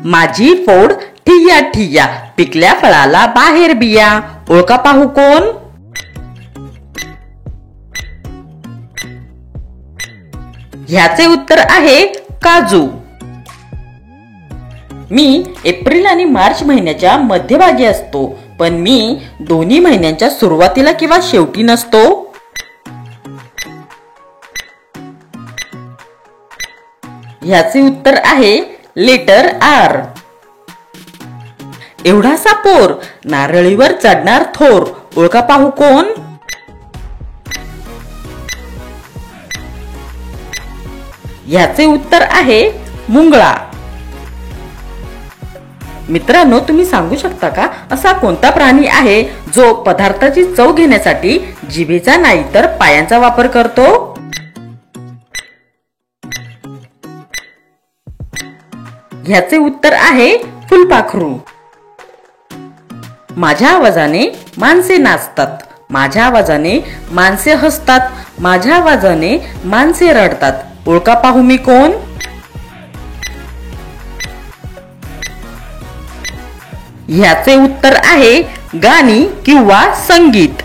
माझी फोड ठिय्या ठिय्या, पिकल्या फळाला बाहेर बिया. ओळखा पाहू कोण? ह्याचे उत्तर आहे काजू. मी एप्रिल आणि मार्च महिन्याच्या मध्यभागी असतो, पण मी दोन्ही महिन्यांच्या सुरुवातीला किंवा शेवटी नसतो. ह्याचे उत्तर आहे लेटर आर. एवढासा पोर, नारळीवर चढणार थोर. ओळखा पाहू कोण? ह्याचे उत्तर आहे मुंगळा. मित्रांनो, तुम्ही सांगू शकता का असा कोणता प्राणी आहे जो पदार्थाची चव घेण्यासाठी जिभेचा नाही तर पायांचा वापर करतो? ह्याचे उत्तर आहे फुलपाखरू. माझ्या आवाजाने माणसे नाचतात, माझ्या आवाजाने माणसे हसतात, माझ्या आवाजाने माणसे रडतात. ओळखा पाहू मी कोण? ह्याचे उत्तर आहे गाणी किंवा संगीत.